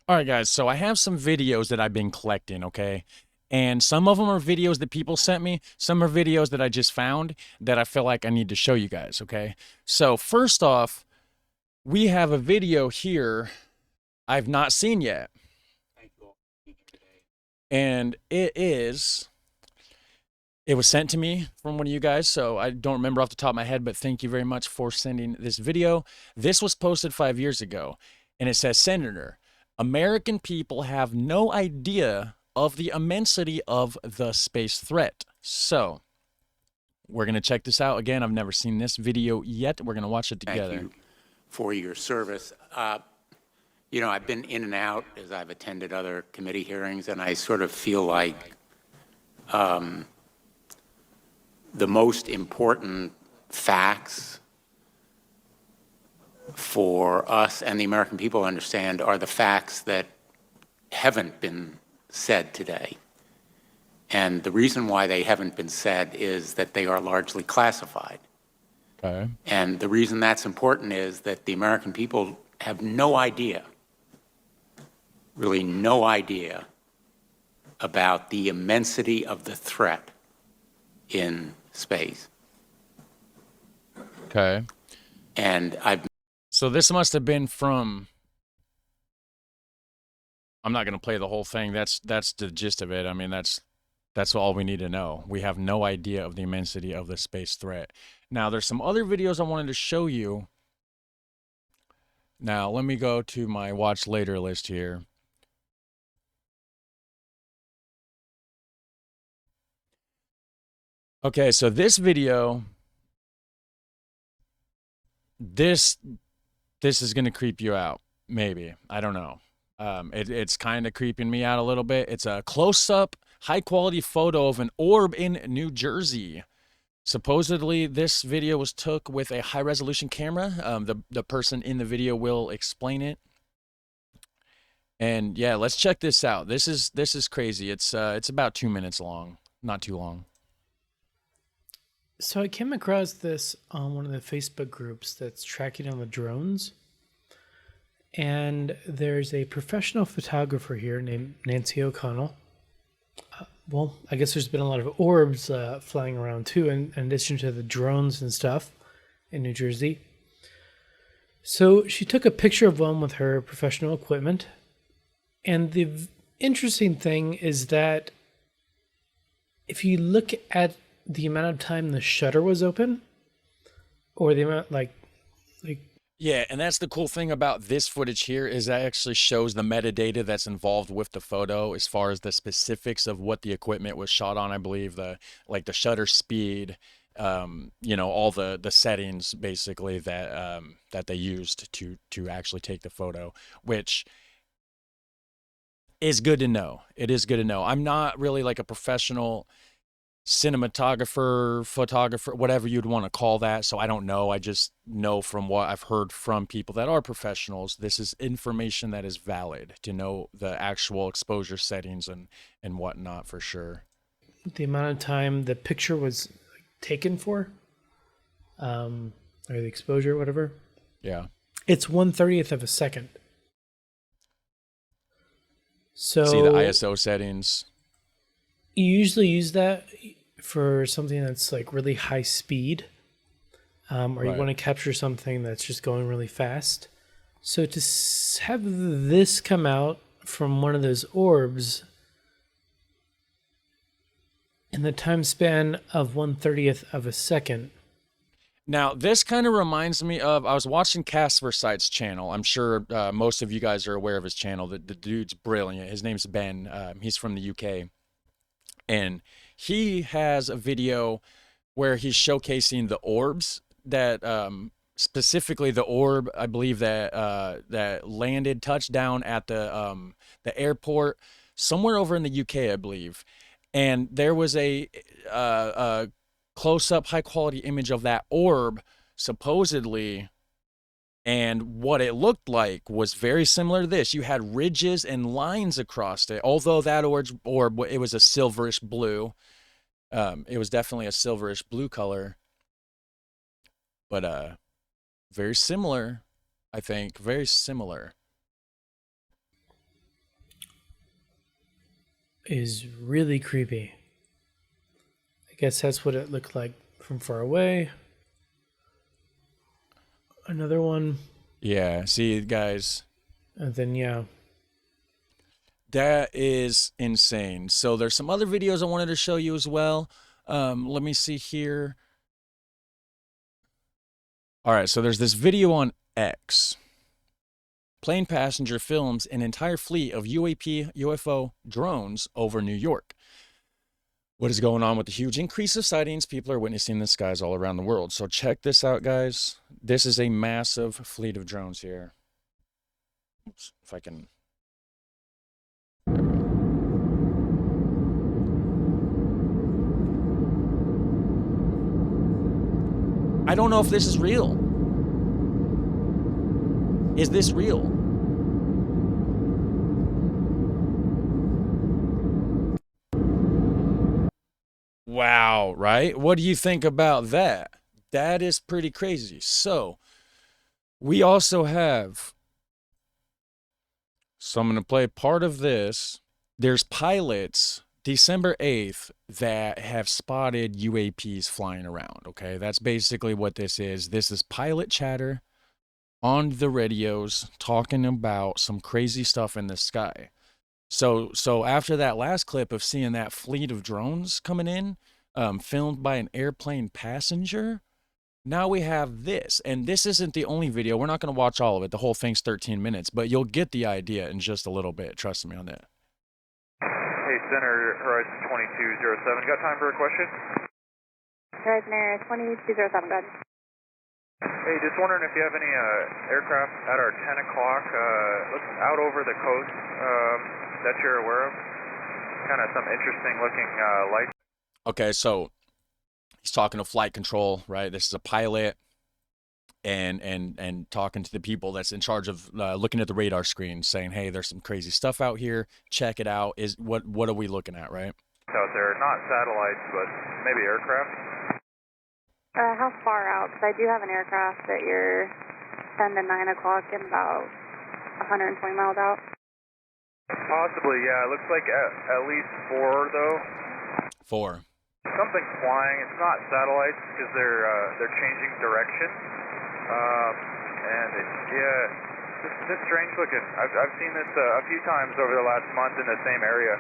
All right, guys. So I have some videos that I've been collecting, okay? And some of them are videos that people sent me. Some are videos that I just found that I feel like I need to show you guys, okay? So first off, we have a video here I've not seen yet. And it was sent to me from one of you guys, so I don't remember off the top of my head, but thank you very much for sending this video. This was posted 5 years ago, and it says, Senator, American people have no idea of the immensity of the space threat. So we're going to check this out. Again, I've never seen this video yet. We're going to watch it Thank together. you for your service. You know, I've been in and out as I've attended other committee hearings, and I sort of feel like the most important facts for us and the American people to understand are the facts that haven't been said today. And the reason why they haven't been said is that they are largely classified. Okay. And the reason that's important is that the American people have no idea, really no idea, about the immensity of the threat in space. Okay. And So this must have been from, I'm not going to play the whole thing. That's the gist of it. I mean, that's all we need to know. We have no idea of the immensity of the space threat. Now, there's some other videos I wanted to show you. Now, let me go to my watch later list here. Okay, so this video, this is going to creep you out. Maybe. I don't know. It's kind of creeping me out a little bit. It's a close-up, high-quality photo of an orb in New Jersey. Supposedly, this video was took with a high-resolution camera. The person in the video will explain it. And yeah, let's check this out. This is crazy. It's about 2 minutes long, not too long. So I came across this on one of the Facebook groups that's tracking down the drones. And there's a professional photographer here named Nancy O'Connell. Well, I guess there's been a lot of orbs flying around too, in addition to the drones and stuff in New Jersey. So she took a picture of one with her professional equipment. And the interesting thing is that if you look at the amount of time the shutter was open, or the amount Yeah, and that's the cool thing about this footage here is that actually shows the metadata that's involved with the photo as far as the specifics of what the equipment was shot on. I believe the shutter speed, you know, all the settings basically that that they used to actually take the photo, which is good to know. It is good to know. I'm not really like a professional cinematographer, photographer, whatever you'd want to call that. So I don't know. I just know from what I've heard from people that are professionals, this is information that is valid to know the actual exposure settings and whatnot for sure. the amount of time the picture was taken for, or the exposure, whatever. Yeah. It's 1/30th of a second. So See the ISO settings. you usually use that for something that's like really high speed, or you Right. want to capture something that's just going really fast. So to have this come out from one of those orbs in the time span of 1/30th of a second. Now, this kind of reminds me of, I was watching Casper Sight's channel. I'm sure most of you guys are aware of his channel. The dude's brilliant. His name's Ben. He's from the UK. And he has a video where he's showcasing the orbs that, specifically the orb, I believe that that landed, touchdown at the airport somewhere over in the UK, I believe. And there was a close-up, high-quality image of that orb, supposedly, and what it looked like was very similar to this. You had ridges and lines across it, although that orb it was a silverish blue. It was definitely a silverish blue color, but very similar, I think, very similar. is really creepy. I guess that's what it looked like from far away. Another one, Yeah, see, guys, and then yeah. that is insane. So there's some other videos I wanted to show you as well. Let me see here. All right, so there's this video on X. Plane passenger films an entire fleet of UAP, UFO drones over New York. What is going on with the huge increase of sightings? People are witnessing the skies all around the world. So check this out, guys. This is a massive fleet of drones here. Oops, if I can. I don't know if this is real. Is this real? Wow, right? What do you think about that? That is pretty crazy. So, we also have, so I'm going to play part of this. There's pilots December 8th that have spotted UAPs flying around, okay? That's basically what this is. This is pilot chatter on the radios talking about some crazy stuff in the sky. So after that last clip of seeing that fleet of drones coming in, filmed by an airplane passenger, now we have this. And this isn't the only video. We're not going to watch all of it. The whole thing's 13 minutes, but you'll get the idea in just a little bit. Trust me on that. Hey, Center, Horizon 2207. Got time for a question? Horizon Air 2207, go ahead. Hey, just wondering if you have any aircraft at our 10 o'clock, looks out over the coast that you're aware of? Kind of some interesting looking lights. Okay, so he's talking to flight control, right? This is a pilot and talking to the people that's in charge of looking at the radar screen, saying, "Hey, there's some crazy stuff out here. Check it out." Is what are we looking at, right? Out there, not satellites, but maybe aircraft. How far out? Because I do have an aircraft that you're 10 to 9 o'clock and about 120 miles out. Possibly, yeah. It looks like at least 4, though. 4. Something's flying. It's not satellites because they're changing direction. And it's strange looking. I've seen this a few times over the last month in the same area.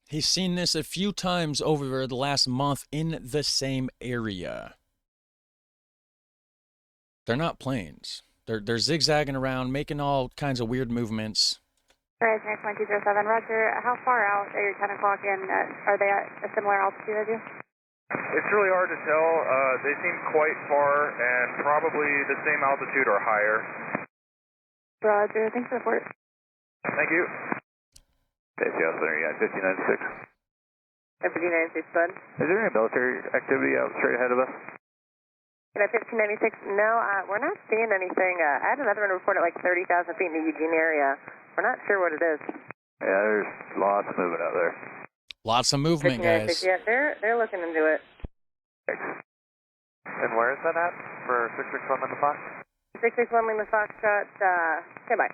He's seen this a few times over the last month in the same area. They're not planes. They're zigzagging around, making all kinds of weird movements. Horizon Air 2207, Roger. How far out at your 10 o'clock and are they at a similar altitude as you? It's really hard to tell. They seem quite far and probably the same altitude or higher. Roger. Thanks for the report. Thank you. ACL Center, yeah, 1596. 1596, bud. Is there any military activity out straight ahead of us? 1596, no, we're not seeing anything. I had another one report at like 30,000 feet in the Eugene area. We're not sure what it is. Yeah, there's lots of movement out there. Lots of movement, guys. Yeah, they're looking into it. And where is that at for 661 Lima Fox? 661 Lima Foxtrot, okay, bye.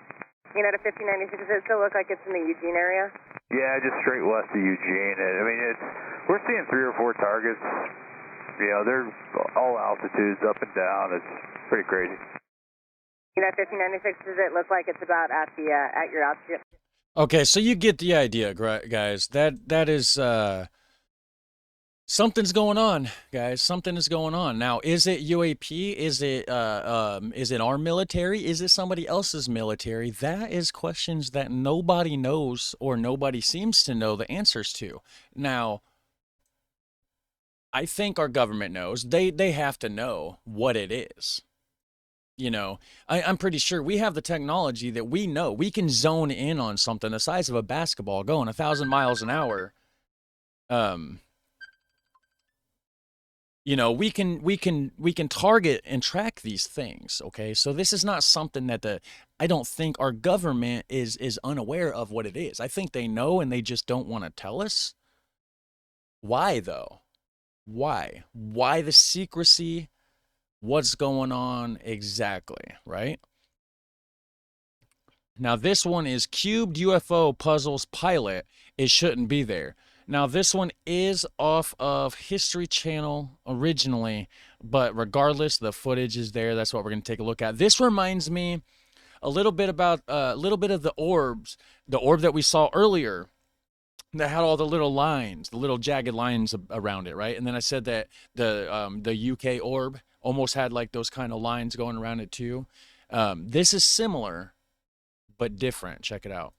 You know, to 1596, does it still look like it's in the Eugene area? Yeah, just straight west of Eugene. I mean, we're seeing 3 or 4 targets. You know, they're all altitudes, up and down. It's pretty crazy. You know, 1596, does it look like it's about at your altitude? Okay, so you get the idea, guys. That is something's going on, guys. Something is going on. Now, is it UAP? Is it our military? Is it somebody else's military? That is questions that nobody knows or nobody seems to know the answers to. Now, I think our government knows. They have to know what it is. You know, I'm pretty sure we have the technology that we know. We can zone in on something the size of a basketball going 1,000 miles an hour. You know, we can target and track these things, okay? So this is not something that I don't think our government is unaware of what it is. I think they know and they just don't want to tell us. Why though? Why? Why the secrecy? What's going on exactly, right? Now this one is cubed UFO puzzles pilot. It shouldn't be there. Now this one is off of History Channel originally, but regardless, the footage is there. That's what we're going to take a look at. This reminds me a little bit about a little bit of the orbs, the orb that we saw earlier that had all the little lines, the little jagged lines around it, right? And then I said that the UK orb almost had like those kind of lines going around it too. This is similar but different. Check it out.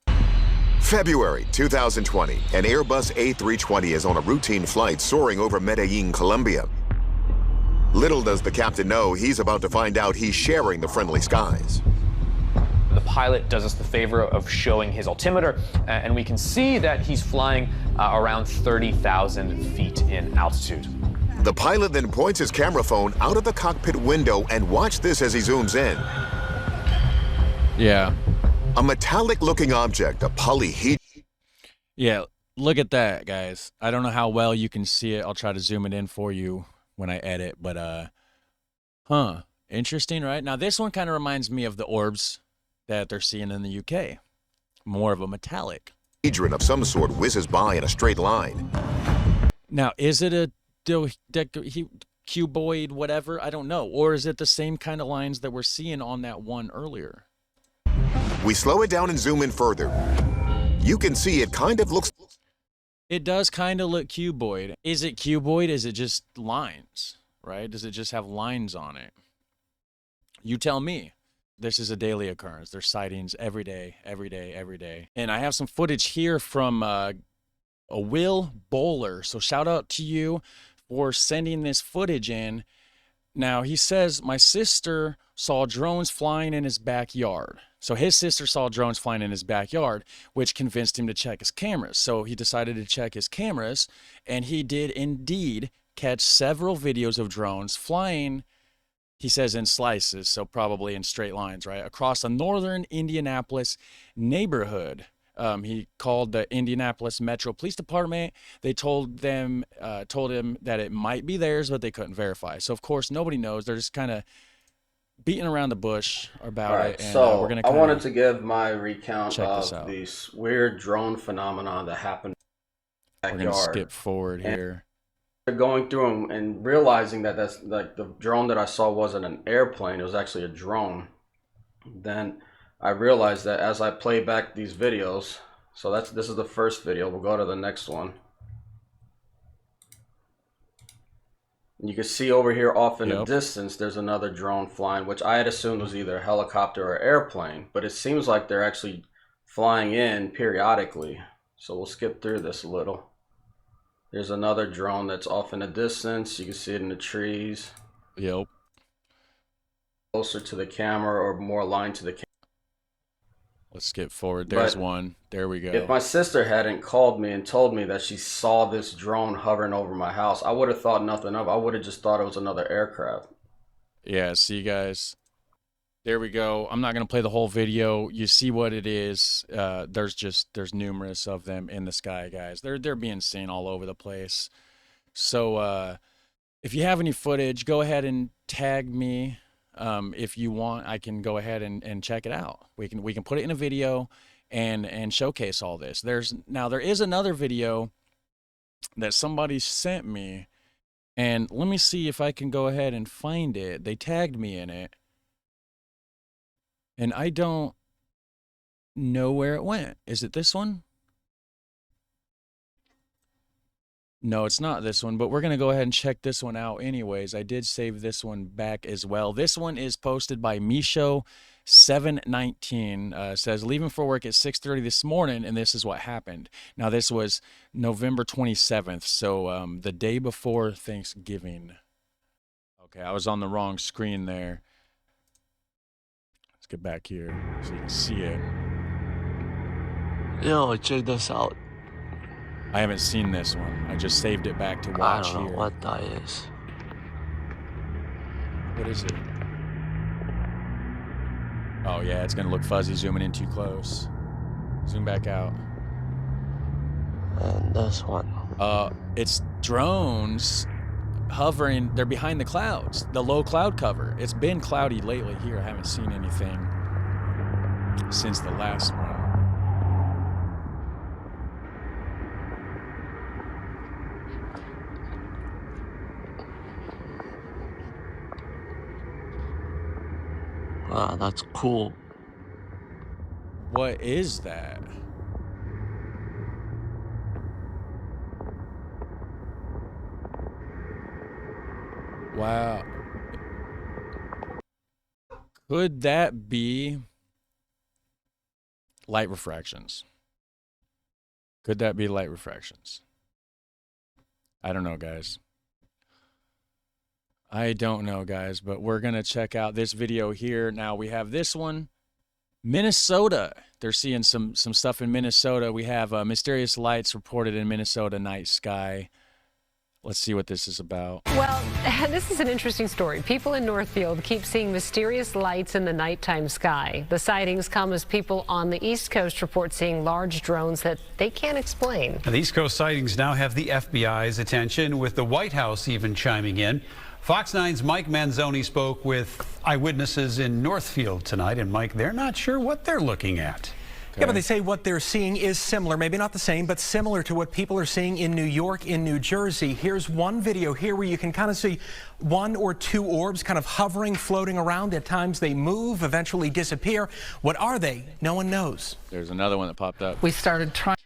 February 2020, an Airbus A320 is on a routine flight soaring over Medellin, Colombia. Little does the captain know he's about to find out he's sharing the friendly skies. The pilot does us the favor of showing his altimeter, and we can see that he's flying around 30,000 feet in altitude. The pilot then points his camera phone out of the cockpit window, and watch this as he zooms in. Yeah. A metallic-looking object, a polyhedron. Yeah, look at that, guys. I don't know how well you can see it. I'll try to zoom it in for you when I edit, but interesting, right? Now this one kind of reminds me of the orbs that they're seeing in the UK. More of a metallic. Of some sort whizzes by in a straight line. Now, is it a cuboid, whatever? I don't know. Or is it the same kind of lines that we're seeing on that one earlier? We slow it down and zoom in further. You can see it kind of looks... It does kind of look cuboid. Is it cuboid? Is it just lines, right? Does it just have lines on it? You tell me. This is a daily occurrence. There's sightings every day, every day, every day. And I have some footage here from a Will Bowler. So shout out to you for sending this footage in. Now, he says, my sister saw drones flying in his backyard. So his sister saw drones flying in his backyard, which convinced him to check his cameras. So he decided to check his cameras, and he did indeed catch several videos of drones flying, he says, in slices, so probably in straight lines, right, across a northern Indianapolis neighborhood. He called the Indianapolis Metro Police Department. They told him that it might be theirs, but they couldn't verify. So of course nobody knows. They're just kind of beating around the bush about it. And, so we're gonna I wanted to give my recount of this weird drone phenomenon that happened in the backyard. We're gonna skip forward here. Going through and realizing that that's like the drone that I saw wasn't an airplane, it was actually a drone. Then I realized that as I play back these videos, so this is the first video, we'll go to the next one. And you can see over here off in the distance there's another drone flying, which I had assumed was either a helicopter or airplane, but it seems like they're actually flying in periodically. So we'll skip through this a little. There's another drone that's off in the distance. You can see it in the trees. Yep. Closer to the camera or more aligned to the camera. Let's skip forward. There's one. There we go. If my sister hadn't called me and told me that she saw this drone hovering over my house, I would have thought nothing of it. I would have just thought it was another aircraft. Yeah, see, guys. There we go. I'm not going to play the whole video. You see what it is. There's numerous of them in the sky, guys. They're being seen all over the place. So if you have any footage, go ahead and tag me. If you want, I can go ahead and check it out. We can put it in a video and showcase all this. There is another video that somebody sent me, and let me see if I can go ahead and find it. They tagged me in it. And I don't know where it went. Is it this one? No, it's not this one, but we're going to go ahead and check this one out anyways. I did save this one back as well. This one is posted by Misho719. Says, leaving for work at 6:30 this morning, and this is what happened. Now, this was November 27th, so the day before Thanksgiving. Okay, I was on the wrong screen there. Get back here so you can see it. Yo, check this out. I haven't seen this one. I just saved it back to watch I don't here. know what that is. What is it? Oh yeah, it's gonna look fuzzy zooming in too close. Zoom back out. And this one. It's drones hovering. They're behind the clouds, the low cloud cover. It's been cloudy lately here. I haven't seen anything. since the last one. Wow, that's cool. What is that? Wow. Could that be light refractions? Could that be light refractions? I don't know, guys. I don't know, guys, but we're going to check out this video here. Now we have this one. Minnesota. They're seeing some stuff in Minnesota. We have mysterious lights reported in Minnesota night sky. Let's see what this is about. Well, this is an interesting story. People in Northfield keep seeing mysterious lights in the nighttime sky. The sightings come as people on the East Coast report seeing large drones that they can't explain. The East Coast sightings now have the FBI's attention, with the White House even chiming in. Fox 9's Mike Manzoni spoke with eyewitnesses in Northfield tonight, and Mike, they're not sure what they're looking at. Yeah, but they say what they're seeing is similar, maybe not the same, but similar to what people are seeing in New York, in New Jersey. Here's one video here where you can kind of see one or two orbs kind of hovering, floating around. At times they move, eventually disappear. What are they? No one knows. There's another one that popped up. We started trying.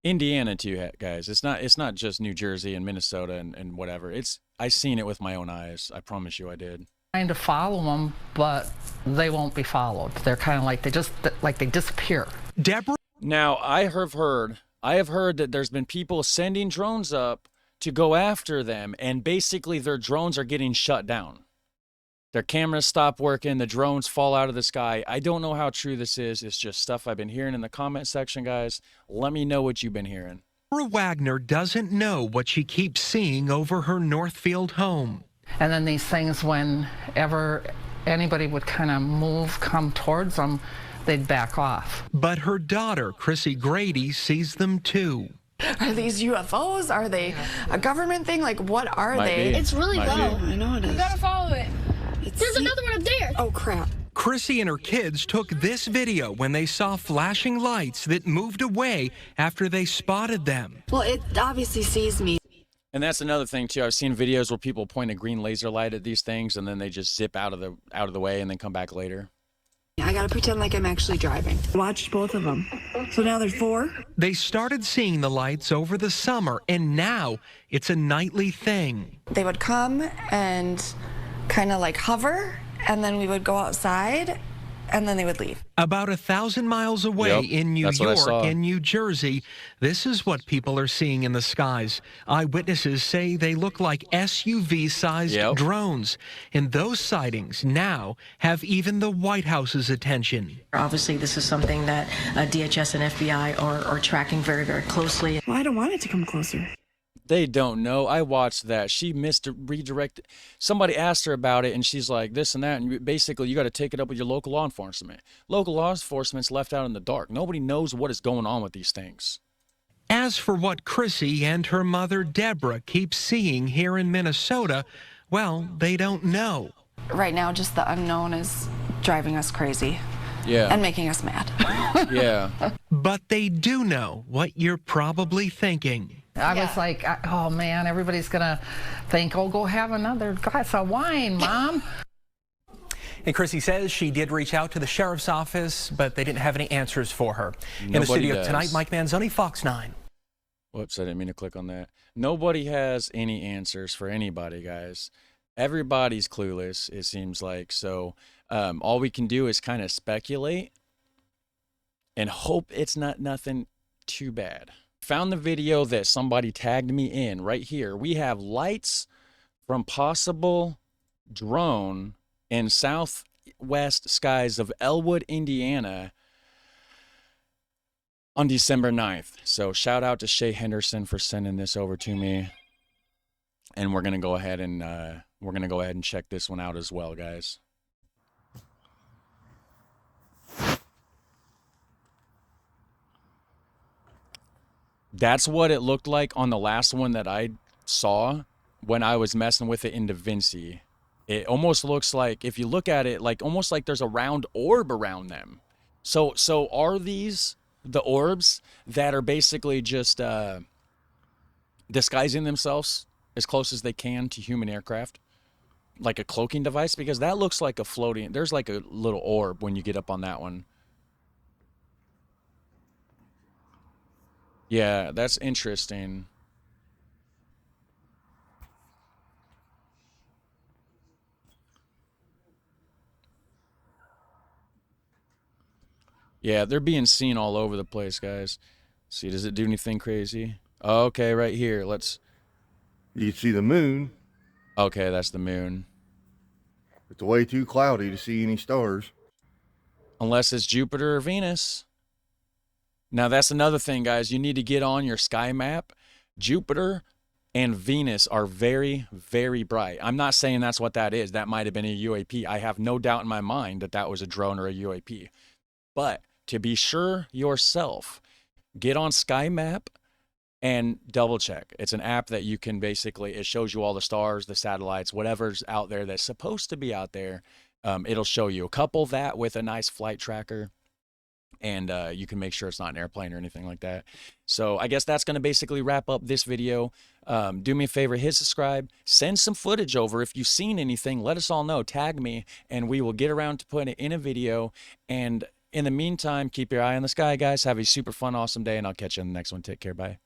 Indiana too, guys. It's not just New Jersey and Minnesota and whatever. I seen it with my own eyes. I promise you I did. Trying to follow them, but they won't be followed. They're kind of like they disappear. Deborah? Now, I have heard that there's been people sending drones up to go after them, and basically their drones are getting shut down. Their cameras stop working, the drones fall out of the sky. I don't know how true this is. It's just stuff I've been hearing in the comment section, guys. Let me know what you've been hearing. Deborah Wagner doesn't know what she keeps seeing over her Northfield home. And then these things, whenever anybody would kind of come towards them, they'd back off. But her daughter, Chrissy Grady, sees them too. Are these UFOs? Are they a government thing? Like, what are they? It's really low. I know it is. You gotta follow it. There's another one up there. Oh, crap. Chrissy and her kids took this video when they saw flashing lights that moved away after they spotted them. Well, it obviously sees me. And that's another thing too. I've seen videos where people point a green laser light at these things and then they just zip out of the way and then come back later. I gotta pretend like I'm actually driving. Watched both of them. So now there's 4. They started seeing the lights over the summer, and now it's a nightly thing. They would come and kind of like hover, and then we would go outside, and then they would leave. About 1,000 miles away in New York and New Jersey, this is what people are seeing in the skies. Eyewitnesses say they look like SUV-sized drones, and those sightings now have even the White House's attention. Obviously, this is something that DHS and FBI are tracking very, very closely. Well, I don't want it to come closer. They don't know. I watched that. She redirected. Somebody asked her about it, and she's like, this and that. And basically, you got to take it up with your local law enforcement. Local law enforcement's left out in the dark. Nobody knows what is going on with these things. As for what Chrissy and her mother, Deborah, keep seeing here in Minnesota, well, they don't know. Right now, just the unknown is driving us crazy. Yeah. And making us mad. Yeah. But they do know what you're probably thinking. I was like, oh man, everybody's gonna think, oh, go have another glass of wine, Mom. And Chrissy says she did reach out to the sheriff's office, but they didn't have any answers for her. Nobody in the studio does. tonight, Mike Manzoni, Fox 9. Whoops, I didn't mean to click on that. Nobody has any answers for anybody, guys. Everybody's clueless, it seems like. So all we can do is kind of speculate and hope it's not nothing too bad. Found the video that somebody tagged me in right here. We have lights from possible drone in southwest skies of Elwood, Indiana on December 9th. So shout out to Shay Henderson for sending this over to me. And we're going to go ahead and check this one out as well, guys. That's what it looked like on the last one that I saw when I was messing with it in DaVinci. It almost looks like, if you look at it, like almost like there's a round orb around them. So are these the orbs that are basically just disguising themselves as close as they can to human aircraft, like a cloaking device? Because that looks like a floating. There's like a little orb when you get up on that one. Yeah, that's interesting. Yeah, they're being seen all over the place, guys. See, does it do anything crazy? Okay, right here. Let's. You can see the moon. Okay, that's the moon. It's way too cloudy to see any stars. Unless it's Jupiter or Venus. Now, that's another thing, guys. You need to get on your sky map. Jupiter and Venus are very, very bright. I'm not saying that's what that is. That might have been a UAP. I have no doubt in my mind that that was a drone or a UAP. But to be sure yourself, get on Sky Map and double check. It's an app that you can basically, it shows you all the stars, the satellites, whatever's out there that's supposed to be out there. It'll show you. Couple that with a nice flight tracker, and you can make sure it's not an airplane or anything like that. So I guess that's going to basically wrap up this video. Do me a favor, hit subscribe, send some footage over. If you've seen anything, let us all know, tag me, and we will get around to putting it in a video. And in the meantime, keep your eye on the sky, guys. Have a super fun, awesome day, and I'll catch you in the next one. Take care. Bye.